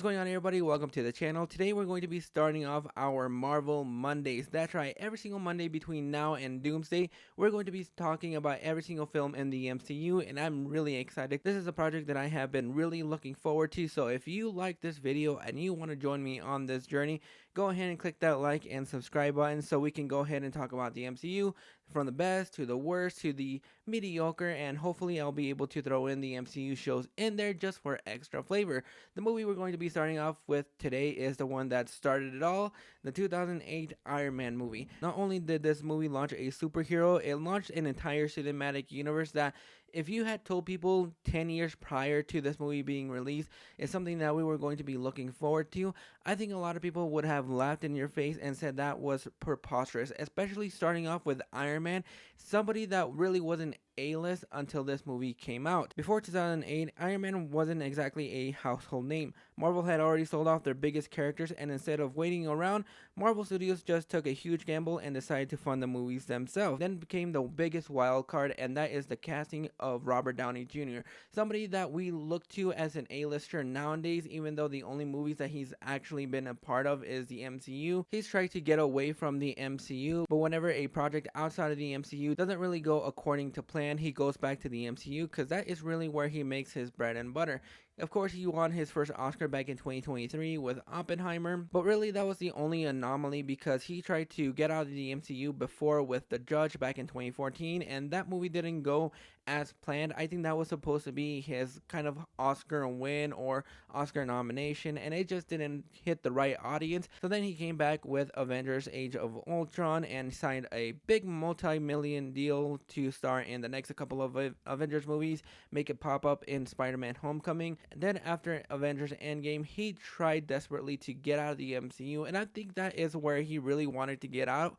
going on, everybody? Welcome to the channel. Today we're going to be starting off our Marvel Mondays. That's right, every single Monday between now and Doomsday, we're going to be talking about every single film in the MCU, and I'm really excited. This is a project that I have been really looking forward to, so if you like this video and you want to join me on this journey, go ahead and click that like and subscribe button so we can go ahead and talk about the MCU from the best to the worst to the mediocre, and hopefully I'll be able to throw in the MCU shows in there just for extra flavor. The movie we're going to be starting off with today is the one that started it all, the 2008 Iron Man movie. Not only did this movie launch a superhero, it launched an entire cinematic universe that, if you had told people 10 years prior to this movie being released, is something that we were going to be looking forward to, I think a lot of people would have laughed in your face and said that was preposterous, especially starting off with Iron Man, somebody that really wasn't A-list until this movie came out. Before 2008, Iron Man wasn't exactly a household name. Marvel had already sold off their biggest characters, and instead of waiting around, Marvel Studios just took a huge gamble and decided to fund the movies themselves. Then became the biggest wild card, and that is the casting of Robert Downey Jr., somebody that we look to as an A-lister nowadays, even though the only movies that he's actually been a part of is the MCU. He's tried to get away from the MCU, but whenever a project outside of the MCU doesn't really go according to plan, he goes back to the MCU because that is really where he makes his bread and butter. Of course, he won his first Oscar back in 2023 with Oppenheimer, but really that was the only anomaly because he tried to get out of the MCU before with The Judge back in 2014, and that movie didn't go as planned. I think that was supposed to be his kind of Oscar win or Oscar nomination, and it just didn't hit the right audience. So then he came back with Avengers Age of Ultron and signed a big multi-million deal to star in the next couple of Avengers movies, make it pop up in Spider-Man Homecoming. Then after Avengers Endgame, he tried desperately to get out of the MCU, and I think that is where he really wanted to get out.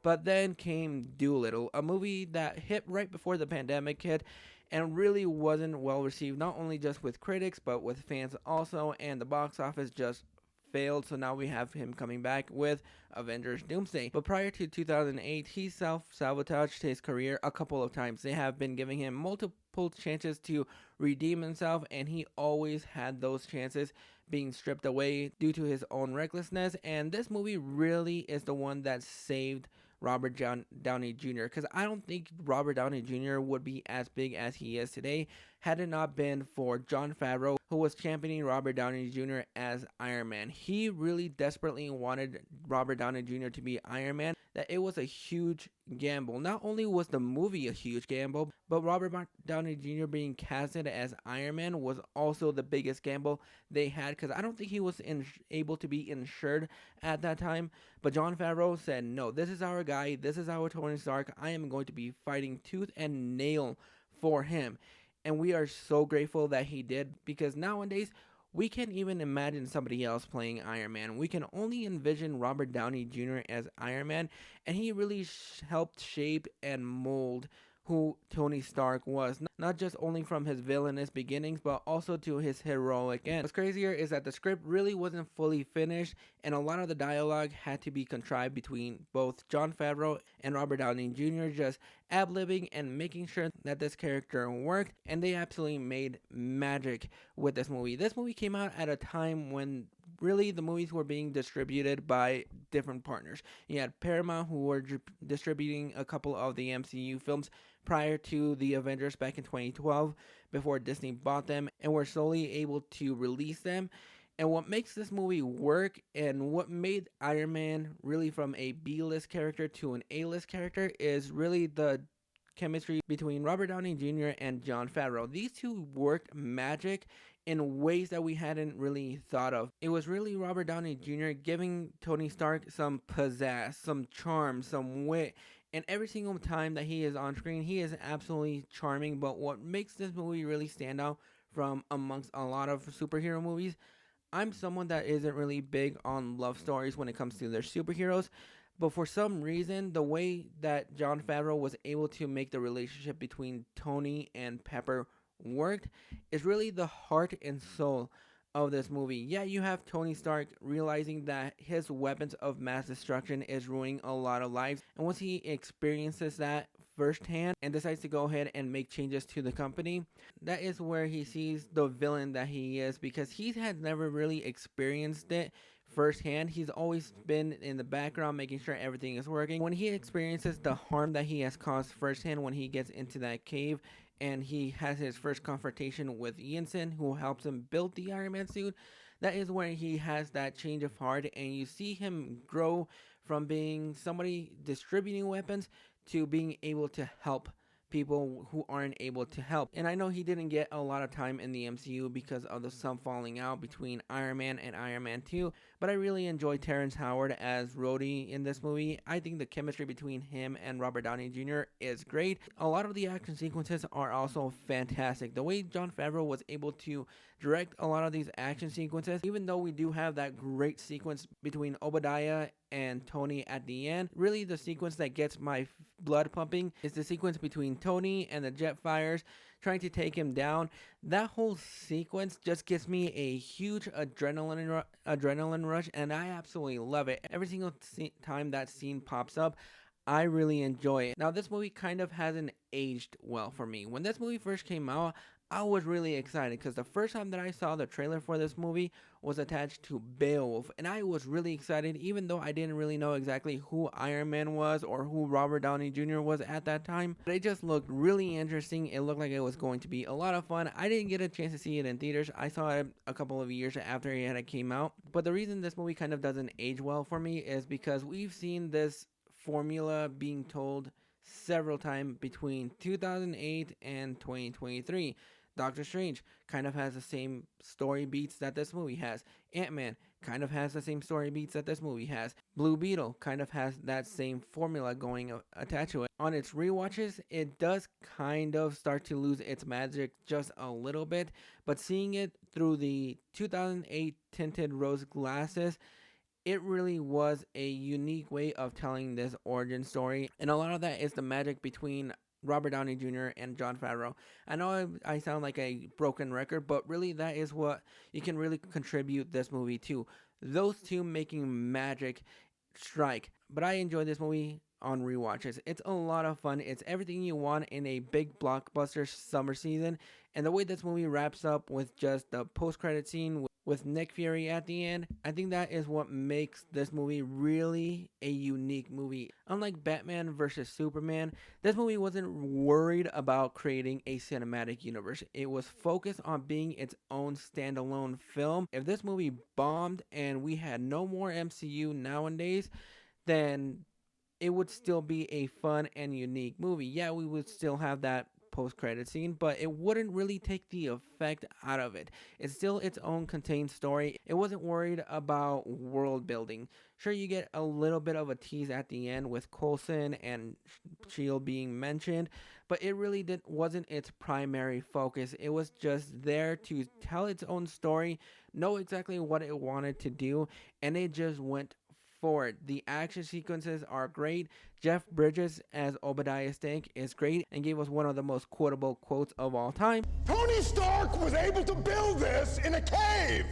But then came Doolittle, a movie that hit right before the pandemic hit and really wasn't well received, not only just with critics but with fans also, and the box office just failed. So now we have him coming back with Avengers Doomsday. But prior to 2008, he self-sabotaged his career a couple of times. They have been giving him multiple chances to redeem himself, and he always had those chances being stripped away due to his own recklessness. And this movie really is the one that saved Robert Downey Jr. because I don't think Robert Downey Jr. would be as big as he is today had it not been for Jon Favreau, who was championing Robert Downey Jr. as Iron Man. He really desperately wanted Robert Downey Jr. to be Iron Man, that it was a huge gamble. Not only was the movie a huge gamble, but Robert Downey Jr. being casted as Iron Man was also the biggest gamble they had, because I don't think he was able to be insured at that time. But Jon Favreau said, no, this is our guy, this is our Tony Stark, I am going to be fighting tooth and nail for him. And we are so grateful that he did, because nowadays we can't even imagine somebody else playing Iron Man. We can only envision Robert Downey Jr. as Iron Man, and he really helped shape and mold who Tony Stark was, not just only from his villainous beginnings, but also to his heroic end. What's crazier is that the script really wasn't fully finished, and a lot of the dialogue had to be contrived between both Jon Favreau and Robert Downey Jr., just ad-libbing and making sure that this character worked, and they absolutely made magic with this movie. This movie came out at a time when really the movies were being distributed by different partners. You had Paramount, who were distributing a couple of the MCU films prior to the Avengers back in 2012, before Disney bought them and were slowly able to release them. And what makes this movie work, and what made Iron Man really from a B-list character to an A-list character, is really the chemistry between Robert Downey Jr. and Jon Favreau. These two worked magic in ways that we hadn't really thought of. It was really Robert Downey Jr. giving Tony Stark some pizzazz, some charm, some wit, and every single time that he is on screen, he is absolutely charming. But what makes this movie really stand out from amongst a lot of superhero movies, I'm someone that isn't really big on love stories when it comes to their superheroes, but for some reason, the way that Jon Favreau was able to make the relationship between Tony and Pepper worked is really the heart and soul of this movie. Yeah, you have Tony Stark realizing that his weapons of mass destruction is ruining a lot of lives, and once he experiences that firsthand and decides to go ahead and make changes to the company. That is where he sees the villain that he is, because he had never really experienced it firsthand. He's always been in the background making sure everything is working. When he experiences the harm that he has caused firsthand when he gets into that cave and he has his first confrontation with Yinsen, who helps him build the Iron Man suit, that is where he has that change of heart, and you see him grow from being somebody distributing weapons to being able to help people who aren't able to help. And I know he didn't get a lot of time in the MCU because of the some falling out between Iron Man and Iron Man 2, but I really enjoy Terrence Howard as Rhodey in this movie. I think the chemistry between him and Robert Downey Jr. is great. A lot of the action sequences are also fantastic. The way Jon Favreau was able to direct a lot of these action sequences, even though we do have that great sequence between Obadiah and Tony at the end, really the sequence that gets my blood pumping is the sequence between Tony and the Jetfires trying to take him down. That whole sequence just gives me a huge adrenaline rush, and I absolutely love it. Every single time that scene pops up, I really enjoy it. Now, this movie kind of hasn't aged well for me. When this movie first came out, I was really excited because the first time that I saw the trailer for this movie was attached to Beowulf, and I was really excited even though I didn't really know exactly who Iron Man was or who Robert Downey Jr. was at that time. But it just looked really interesting. It looked like it was going to be a lot of fun. I didn't get a chance to see it in theaters. I saw it a couple of years after it came out. But the reason this movie kind of doesn't age well for me is because we've seen this formula being told several times between 2008 and 2023. Doctor Strange kind of has the same story beats that this movie has. Ant-Man kind of has the same story beats that this movie has. Blue Beetle kind of has that same formula going attached to it. On its rewatches, it does kind of start to lose its magic just a little bit, but seeing it through the 2008 tinted rose glasses, it really was a unique way of telling this origin story, and a lot of that is the magic between Robert Downey Jr. and Jon Favreau. I know I sound like a broken record, but really that is what you can really contribute this movie to. Those two making magic strike. But I enjoy this movie on rewatches. It's a lot of fun. It's everything you want in a big blockbuster summer season. And the way this movie wraps up with just the post-credit scene with Nick Fury at the end, I think that is what makes this movie really a unique movie. Unlike Batman vs. Superman, this movie wasn't worried about creating a cinematic universe. It was focused on being its own standalone film. If this movie bombed and we had no more MCU nowadays, then it would still be a fun and unique movie. Yeah, we would still have that post-credit scene, but it wouldn't really take the effect out of it. It's still its own contained story. It wasn't worried about world building. Sure, you get a little bit of a tease at the end with Coulson and Shield being mentioned, but it really wasn't its primary focus. It was just there to tell its own story, know exactly what it wanted to do, and it just went forward. The action sequences are great. Jeff Bridges as Obadiah Stane is great and gave us one of the most quotable quotes of all time. Tony Stark was able to build this in a cave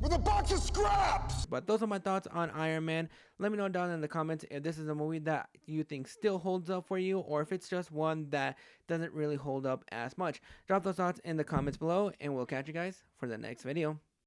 with a box of scraps. But those are my thoughts on Iron Man. Let me know down in the comments if this is a movie that you think still holds up for you, or if it's just one that doesn't really hold up as much. Drop those thoughts in the comments below, and we'll catch you guys for the next video.